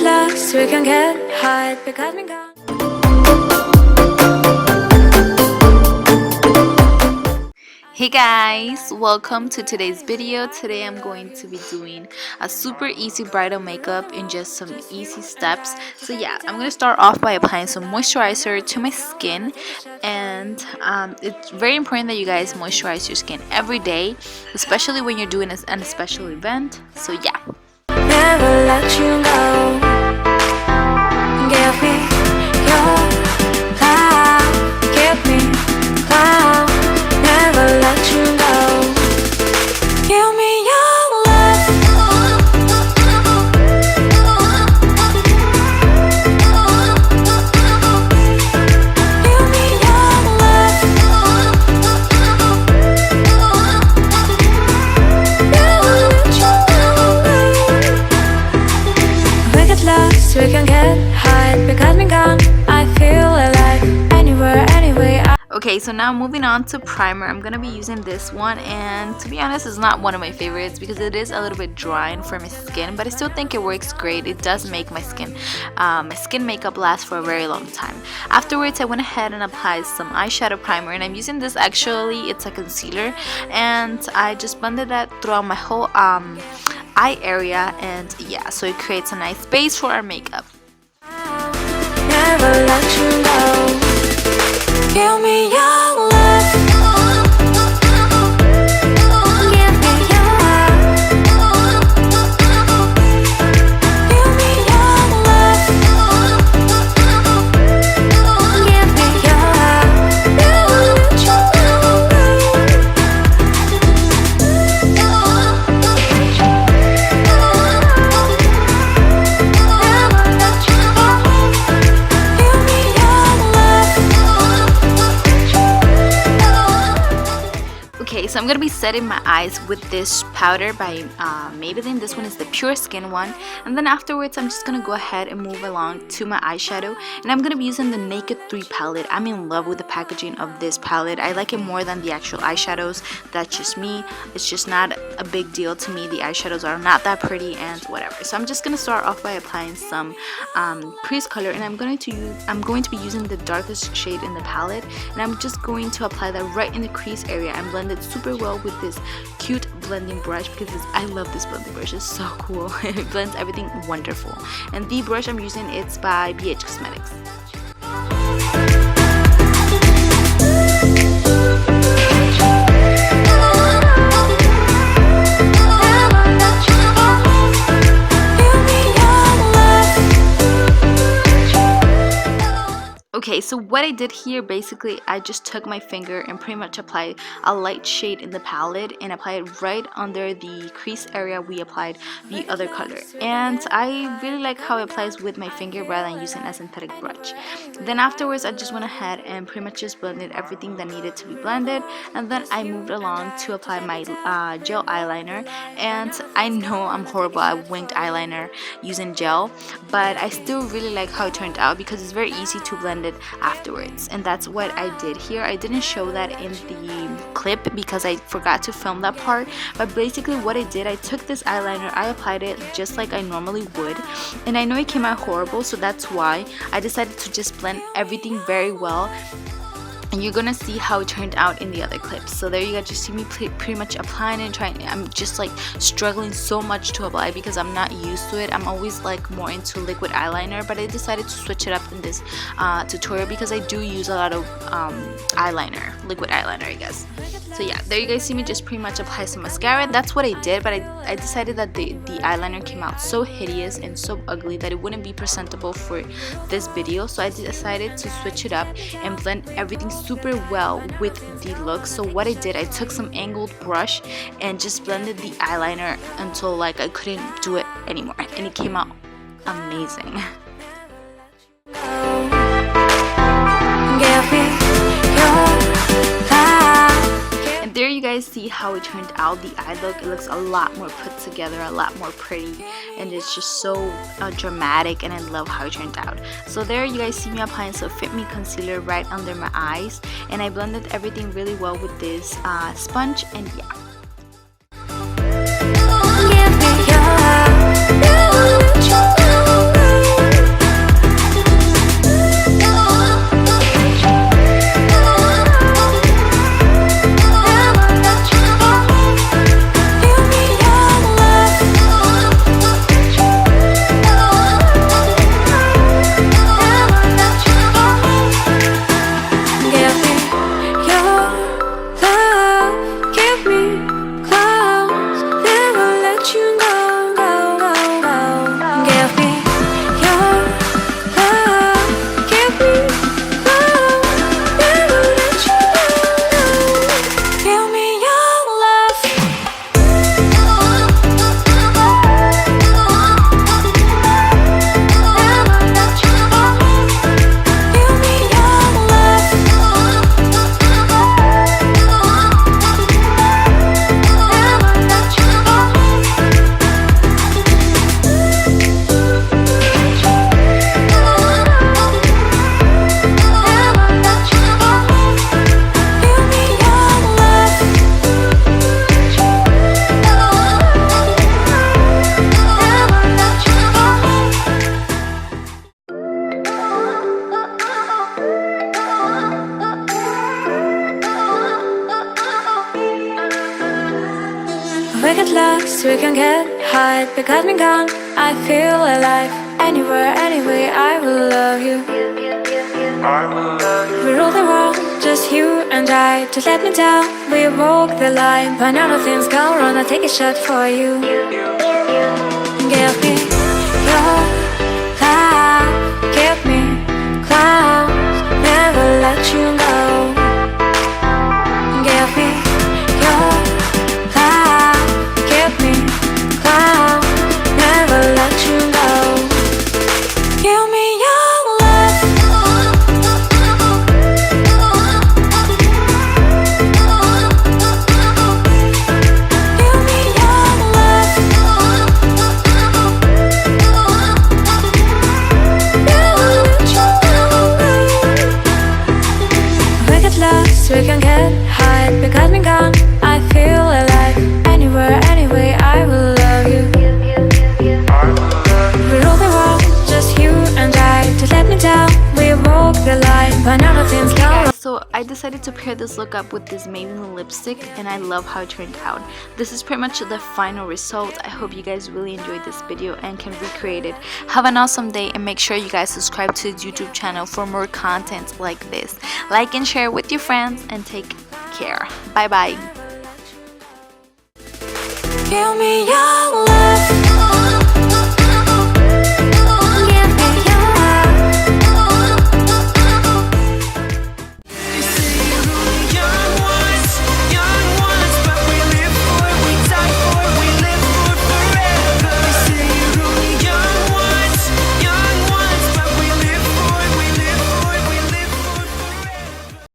lost, we can get high because we got. Hey guys, welcome to today's video. Today I'm going to be doing a super easy bridal makeup in just some easy steps. So yeah, I'm going to start off by applying some moisturizer to my skin, and it's very important that you guys moisturize your skin every day, especially when you're doing an special event. So yeah. Never let you go. Give me your love. Give me love. Never let you go. Give me your love. Give me your love. Never let you go. We get lost, we can get high because we gone. I feel alive anywhere, anyway. Okay, so now moving on to primer. I'm gonna be using this one, and to be honest, it's not one of my favorites because it is a little bit drying for my skin, but I still think it works great. It does make my skin makeup last for a very long time. Afterwards, I went ahead and applied some eyeshadow primer, and I'm using this, actually it's a concealer, and I just blended that throughout my whole eye area, and yeah, so it creates a nice base for our makeup. Never let you go. Give me your love. Give me your love. Give me your love. Give me your love. Never let you go. Never let you go. Give me your love. Okay, so I'm gonna be setting my eyes with this powder by Maybelline. This one is the Pure Skin one, and then afterwards I'm just gonna go ahead and move along to my eyeshadow, and I'm gonna be using the Naked 3 palette. I'm in love with the packaging of this palette. I like it more than the actual eyeshadows. That's just me. It's just not a big deal to me. The eyeshadows are not that pretty and whatever. So I'm just gonna start off by applying some crease color, and I'm going to be using the darkest shade in the palette, and I'm just going to apply that right in the crease area and blend it super well with this cute blending brush, because I love this blending brush. It's so cool. It blends everything wonderful. And the brush I'm using, it's by BH Cosmetics. Okay, so what I did here, basically I just took my finger and pretty much applied a light shade in the palette and applied it right under the crease area we applied the other color, and I really like how it applies with my finger rather than using a synthetic brush. Then afterwards I just went ahead and pretty much just blended everything that needed to be blended, and then I moved along to apply my gel eyeliner. And I know I'm horrible at winged eyeliner using gel, but I still really like how it turned out because it's very easy to blend it afterwards, and that's what I did here. I didn't show that in the clip because I forgot to film that part, but basically what I did, I took this eyeliner, I applied it just like I normally would, and I know it came out horrible, so that's why I decided to just blend everything very well, and you're gonna see how it turned out in the other clips. So there you go, just see me pretty much applying and trying. I'm just like struggling so much to apply because I'm not used to it. I'm always like more into liquid eyeliner, but I decided to switch it up in this tutorial because I do use a lot of eyeliner, liquid eyeliner, I guess. So yeah, there you guys see me just pretty much apply some mascara. That's what I did, but I decided that the eyeliner came out so hideous and so ugly that it wouldn't be presentable for this video, so I decided to switch it up and blend everything super well with the look. So what I did, I took some angled brush and just blended the eyeliner until like I couldn't do it anymore, and it came out amazing. And there you guys see how it turned out. The eye look, it looks a lot more put together, a lot more pretty, and it's just so dramatic, and I love how it turned out. So there you guys see me applying some Fit Me concealer right under my eyes, and I blended everything really well with this sponge, and yeah. We get lost, we can get high. Because me gone, I feel alive. Anywhere, anyway, I will love you. We rule the world, just you and I. Just let me down, we walk the line. But now the things go wrong, I'll take a shot for you. Give me your love, give me clouds, never let you go. Give me your love, give me clouds, never let you go. Give me your love. Give me your love. Never let you go. We get lost, we can get high. Because me gone, I feel alive. Anywhere, anyway, I will love you. We rule the world, just you and I. Just let me down, we walk the line. But now the things go wrong. So I decided to pair this look up with this Maybelline lipstick, and I love how it turned out. This is pretty much the final result. I hope you guys really enjoyed this video and can recreate it. Have an awesome day, and make sure you guys subscribe to his YouTube channel for more content like this. Like and share with your friends, and take care. Bye bye. Give me your